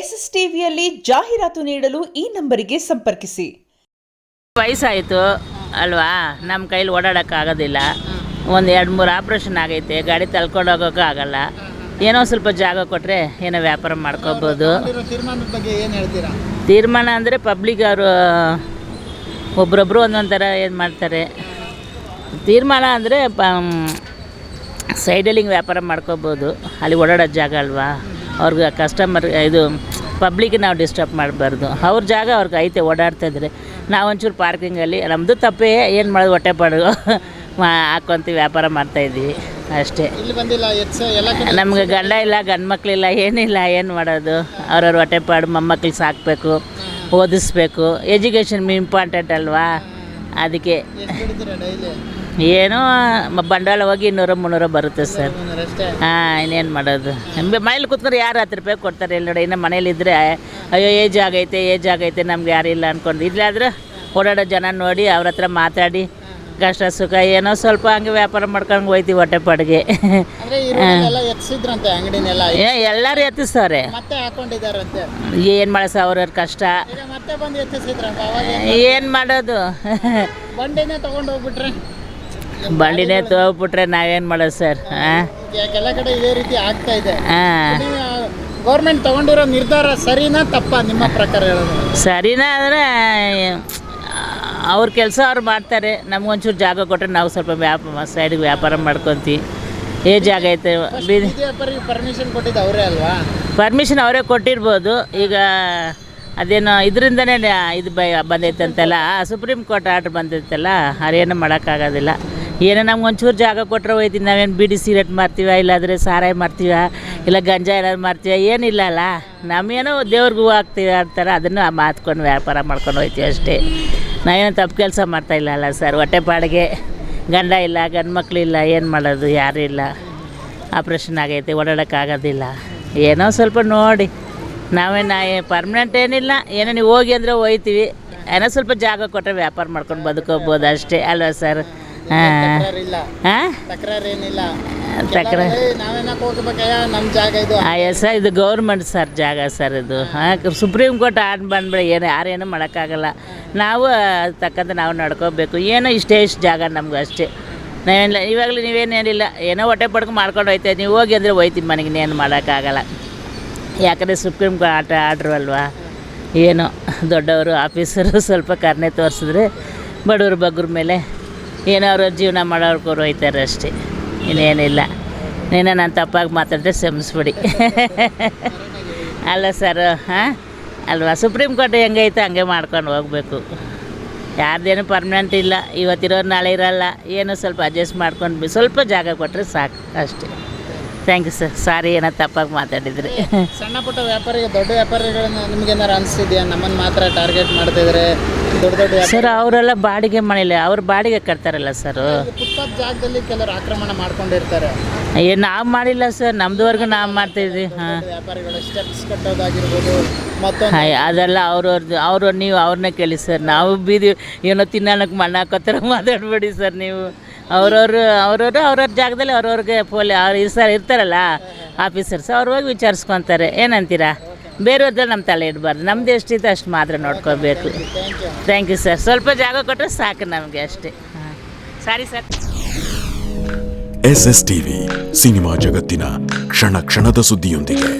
SSTVಯಲ್ಲಿ ಜಾಹೀರಾತು ನೀಡಲು ಈ ನಂಬರಿಗೆ ಸಂಪರ್ಕಿಸಿ. ವಯಸ್ಸಾಯಿತು ಅಲ್ವಾ, ನಮ್ಮ ಕೈಲಿ ಓಡಾಡೋಕ್ಕಾಗೋದಿಲ್ಲ. ಒಂದು 2-3 ಆಪ್ರೇಷನ್ ಆಗೈತೆ, ಗಾಡಿ ತಳ್ಕೊಂಡು ಹೋಗೋಕ್ಕೂ ಆಗಲ್ಲ. ಏನೋ ಸ್ವಲ್ಪ ಜಾಗ ಕೊಟ್ಟರೆ ಏನೋ ವ್ಯಾಪಾರ ಮಾಡ್ಕೋಬೋದು. ತೀರ್ಮಾನದ ಬಗ್ಗೆ ಏನು ಹೇಳ್ತೀರಾ? ತೀರ್ಮಾನ ಅಂದರೆ ಪಬ್ಲಿಕ್ ಅವರು ಒಬ್ರೊಬ್ಬರು ಒಂದೊಂದು ಥರ ಏನು ಮಾಡ್ತಾರೆ. ತೀರ್ಮಾನ ಅಂದರೆ ಸೈಡಲ್ಲಿ ಹಿಂಗೆ ವ್ಯಾಪಾರ ಮಾಡ್ಕೋಬೋದು. ಅಲ್ಲಿ ಓಡಾಡೋ ಜಾಗ ಅಲ್ವಾ, ಅವ್ರಿಗೆ ಕಸ್ಟಮರ್ ಇದು ಪಬ್ಲಿಕ್ ನಾವು ಡಿಸ್ಟರ್ಬ್ ಮಾಡಬಾರ್ದು. ಅವ್ರ ಜಾಗ ಅವ್ರಿಗೆ ಐತೆ, ಓಡಾಡ್ತಾಯಿದ್ರೆ ನಾವೊಂಚೂರು ಪಾರ್ಕಿಂಗಲ್ಲಿ ನಮ್ಮದು ತಪ್ಪೇ ಏನು ಮಾಡೋದು, ಹೊಟ್ಟೆ ಪಾಡು ಹಾಕ್ಕೊಂತೀವಿ, ವ್ಯಾಪಾರ ಮಾಡ್ತಾಯಿದ್ದೀವಿ ಅಷ್ಟೇ. ಇಲ್ಲಿ ಬಂದಿಲ್ಲ ನಮಗೆ ಗಂಡ ಇಲ್ಲ, ಗಂಡು ಮಕ್ಕಳಿಲ್ಲ, ಏನಿಲ್ಲ, ಏನು ಮಾಡೋದು. ಅವ್ರವ್ರ ಹೊಟ್ಟೆ ಪಾಡು, ಮೊಮ್ಮಕ್ಳಿಗೆ ಸಾಕಬೇಕು, ಓದಿಸ್ಬೇಕು. ಎಜುಕೇಷನ್ ಇಂಪಾರ್ಟೆಂಟ್ ಅಲ್ವಾ, ಅದಕ್ಕೆ ಏನೋ ಬಂಡವಾಳ ಹೋಗಿ 200-300 ಬರುತ್ತೆ ಸರ್. ಇನ್ನೇನು ಮಾಡೋದು. ಮನೇಲಿ ಕೂತ್ಕೊಂಡು ಯಾರು 10 ರೂಪಾಯಿ ಕೊಡ್ತಾರೆ ಇಲ್ಲಿ ನೋಡಿ. ಇನ್ನು ಮನೇಲಿದ್ದರೆ ಅಯ್ಯೋ ಏಜ್ ಆಗೈತೆ ನಮ್ಗೆ ಯಾರಿಲ್ಲ ಅಂದ್ಕೊಂಡು. ಇಲ್ಲಾದ್ರೆ ಓಡಾಡೋ ಜನ ನೋಡಿ ಅವ್ರ ಹತ್ರ ಮಾತಾಡಿ ಕಷ್ಟ ಸುಖ ಏನೋ ಸ್ವಲ್ಪ ಹಂಗೆ ವ್ಯಾಪಾರ ಮಾಡ್ಕೊಂಡು ಹೋಯ್ತೀವಿ ಹೊಟ್ಟೆ ಪಾಡಿಗೆ. ಎಲ್ಲರೂ ಎತ್ತಿಸ್ತಾರೆ, ಏನು ಮಾಡೋದು ಸರ್, ಅವ್ರವ್ರ ಕಷ್ಟ ಏನು ಮಾಡೋದು. ಬಂಡಿನೇ ತೊಗೊಬಿಟ್ರೆ ನಾವೇನು ಮಾಡೋದು ಸರ್. ಎಲ್ಲ ಕಡೆ ಇದೇ ರೀತಿ ಆಗ್ತಾ ಇದೆ. ಗೌರ್ಮೆಂಟ್ ತಗೊಂಡಿರೋ ನಿರ್ಧಾರ ಸರಿನಾ ತಪ್ಪಾ ನಿಮ್ಮ ಪ್ರಕಾರ ಹೇಳೋದು? ಸರಿನಾ ಅಂದರೆ ಅವ್ರ ಕೆಲಸ ಅವ್ರು ಮಾಡ್ತಾರೆ. ನಮಗೊಂಚೂರು ಜಾಗ ಕೊಟ್ಟರೆ ನಾವು ಸ್ವಲ್ಪ ಸೈಡಿಗೆ ವ್ಯಾಪಾರ ಮಾಡ್ಕೊತೀವಿ. ಜಾಗ ಐತೆ. ಪರ್ಮಿಷನ್ ಕೊಟ್ಟಿದ್ದು ಅವರೇ ಅಲ್ವಾ? ಪರ್ಮಿಷನ್ ಅವರೇ ಕೊಟ್ಟಿರ್ಬೋದು. ಈಗ ಅದೇನೋ ಇದರಿಂದನೇ ಇದು ಬಂದೈತಂತಲ್ಲ, ಸುಪ್ರೀಂ ಕೋರ್ಟ್ ಆರ್ಡ್ರ್ ಬಂದೈತಲ್ಲ, ಅದೇನು ಮಾಡೋಕ್ಕಾಗೋದಿಲ್ಲ. ಏನೋ ನಮ್ಗೆ ಒಂಚೂರು ಜಾಗ ಕೊಟ್ಟರೆ ಹೋಯ್ತೀವಿ. ನಾವೇನು ಬೀಡಿ ಸಿಗರೇಟ್ ಮಾರ್ತೀವ, ಇಲ್ಲಾಂದರೆ ಸಾರಾಯಿ ಮಾರ್ತೀವ, ಇಲ್ಲ ಗಂಜಾ ಏನಾದ್ರು ಮಾರ್ತೀವ, ಏನಿಲ್ಲ ಅಲ್ಲ. ನಮಗೇನೋ ದೇವ್ರಿಗೆ ಹೂವು ಹಾಕ್ತೀವಿ ಅಂತಾರೆ, ಅದನ್ನು ಮಾತ್ಕೊಂಡು ವ್ಯಾಪಾರ ಮಾಡ್ಕೊಂಡು ಹೋಯ್ತೀವಿ ಅಷ್ಟೇ. ನಾವೇನು ತಪ್ಪು ಕೆಲಸ ಮಾಡ್ತಾಯಿಲ್ಲ ಅಲ್ಲ ಸರ್. ಹೊಟ್ಟೆ ಪಾಡಿಗೆ ಗಂಡ ಇಲ್ಲ, ಗಂಡು ಮಕ್ಕಳಿಲ್ಲ, ಏನು ಮಾಡೋದು, ಯಾರೂ ಇಲ್ಲ. ಆಪ್ರೇಷನ್ ಆಗೈತೆ, ಓಡಾಡೋಕ್ಕಾಗೋದಿಲ್ಲ. ಏನೋ ಸ್ವಲ್ಪ ನೋಡಿ, ನಾವೇನು ಪರ್ಮನೆಂಟ್ ಏನಿಲ್ಲ. ಏನೋ ನೀವು ಹೋಗಿ ಅಂದರೆ ಹೋಯ್ತೀವಿ. ಏನೋ ಸ್ವಲ್ಪ ಜಾಗ ಕೊಟ್ಟರೆ ವ್ಯಾಪಾರ ಮಾಡ್ಕೊಂಡು ಬದುಕೋಬೋದು ಅಷ್ಟೇ ಅಲ್ವಾ ಸರ್? ಸರ್ ಇದು ಗೌರ್ಮೆಂಟ್ ಸರ್ ಜಾಗ ಸರ್ ಇದು. ಸುಪ್ರೀಂ ಕೋರ್ಟ್ ಆರ್ಡ್ರ್ ಬಂದ್ಬಿಡ ಯಾರೇನು ಮಾಡೋಕ್ಕಾಗಲ್ಲ. ನಾವು ತಕ್ಕಂತೆ ನಾವು ನಡ್ಕೋಬೇಕು. ಏನೋ ಇಷ್ಟು ಜಾಗ ನಮ್ಗೆ ಅಷ್ಟೇ. ನಾವೇನಿಲ್ಲ ಇವಾಗಲೂ ನೀವೇನೇನಿಲ್ಲ, ಏನೋ ಹೊಟ್ಟೆ ಪಡ್ಕೊಂಡು ಮಾಡ್ಕೊಂಡು ಹೋಯ್ತಾ. ನೀವು ಹೋಗಿ ಅಂದರೆ ಹೋಯ್ತೀವಿ ಮನೆಗೆ, ಇನ್ನೇನು ಮಾಡೋಕ್ಕಾಗಲ್ಲ. ಯಾಕಂದರೆ ಸುಪ್ರೀಂ ಕೋರ್ಟ್ ಆರ್ಡ್ರು ಅಲ್ವಾ. ಏನೋ ದೊಡ್ಡವರು ಆಫೀಸರು ಸ್ವಲ್ಪ ಕರುಣೆ ತೋರಿಸಿದ್ರೆ ಬಡವ್ರ ಬಗ್ಗ್ರ ಮೇಲೆ ಏನೋ ಅವ್ರ ಜೀವನ ಮಾಡೋರ್ಕೋರು ಹೋಯ್ತಾರೆ ಅಷ್ಟೇ, ಇನ್ನೇನಿಲ್ಲ. ನೀನು ನಾನು ತಪ್ಪಾಗಿ ಮಾತಾಡಿದ್ರೆ ಕ್ಷಮಿಸ್ಬಿಡಿ ಅಲ್ಲ ಸರ್. ಅಲ್ವಾ, ಸುಪ್ರೀಂ ಕೋರ್ಟ್ ಹೆಂಗೈತೆ ಹಂಗೆ ಮಾಡ್ಕೊಂಡು ಹೋಗಬೇಕು. ಯಾರ್ದೇನು ಪರ್ಮನೆಂಟ್ ಇಲ್ಲ, ಇವತ್ತಿರೋರು ನಾಳೆ ಇರೋಲ್ಲ. ಏನೋ ಸ್ವಲ್ಪ ಅಡ್ಜಸ್ಟ್ ಮಾಡ್ಕೊಂಡು ಸ್ವಲ್ಪ ಜಾಗ ಕೊಟ್ಟರೆ ಸಾಕು ಅಷ್ಟೇ. Thank you sir. ಸಾರಿ ಏನೋ ತಪ್ಪಾಗಿ ಮಾತಾಡಿದ್ರಿ. ಸಣ್ಣ ಪುಟ್ಟ ವ್ಯಾಪಾರಿಗೆ ದೊಡ್ಡ ವ್ಯಾಪಾರಿಗಳನ್ನ ನಿಮಗೇನಾರು ಅನಿಸ್ತಿದೆಯಾ? ನಮ್ಮನ್ನು ಮಾತ್ರ ಟಾರ್ಗೆಟ್ ಮಾಡ್ತಿದ್ದಾರೆ ದೊಡ್ಡ ಸರ್. ಅವರೆಲ್ಲ ಬಾಡಿಗೆ ಮನೇಲಿ ಅವ್ರು ಬಾಡಿಗೆ ಕಟ್ತಾರಲ್ಲ ಸರ್. ಫುಟ್ಪಾತ್ ಜಾಗದಲ್ಲಿ ಕೆಲವರು ಆಕ್ರಮಣ ಮಾಡ್ಕೊಂಡಿರ್ತಾರೆ. ನಾವು ಮಾಡಿಲ್ಲ ಸರ್, ನಮ್ದುವರೆಗೂ ನಾವು ಮಾಡ್ತಾಯಿದ್ವಿ. ವ್ಯಾಪಾರಿಗಳು ಸ್ಟೆಪ್ಸ್ ಕಟ್ಟೋದಾಗಿರ್ಬೋದು, ಮತ್ತೊಂದು ಅದೆಲ್ಲ ಅವರು ನೀವು ಅವ್ರನ್ನೇ ಕೇಳಿ ಸರ್. ನಾವು ಬೀದಿ ಏನೋ ತಿನ್ನೋಣಕ್ಕೆ ಮಣ್ಣು ಹಾಕೋತರ ಮಾತಾಡ್ಬೇಡಿ ಸರ್ ನೀವು. ಅವ್ರವ್ರ ಜಾಗದಲ್ಲಿ ಅವ್ರವ್ರಿಗೆ ಇರ್ತಾರಲ್ಲ ಆಫೀಸರ್ಸ್, ಅವ್ರು ಹೋಗಿ ವಿಚಾರಿಸ್ಕೊತಾರೆ. ಏನಂತೀರಾ? ಬೇರೆಯವ್ರದ್ದು ನಮ್ಮ ತಲೆ ಇಡಬಾರ್ದು. ನಮ್ದು ಎಷ್ಟಿದೆ ಅಷ್ಟು ಮಾತ್ರ ನೋಡ್ಕೋಬೇಕು. Thank you sir. ಸ್ವಲ್ಪ ಜಾಗ ಕೊಟ್ಟರೆ ಸಾಕು ನಮಗೆ ಅಷ್ಟೇ. Sorry sir. SSTV ಸಿನಿಮಾ ಜಗತ್ತಿನ ಕ್ಷಣ ಕ್ಷಣದ ಸುದ್ದಿಯೊಂದಿಗೆ.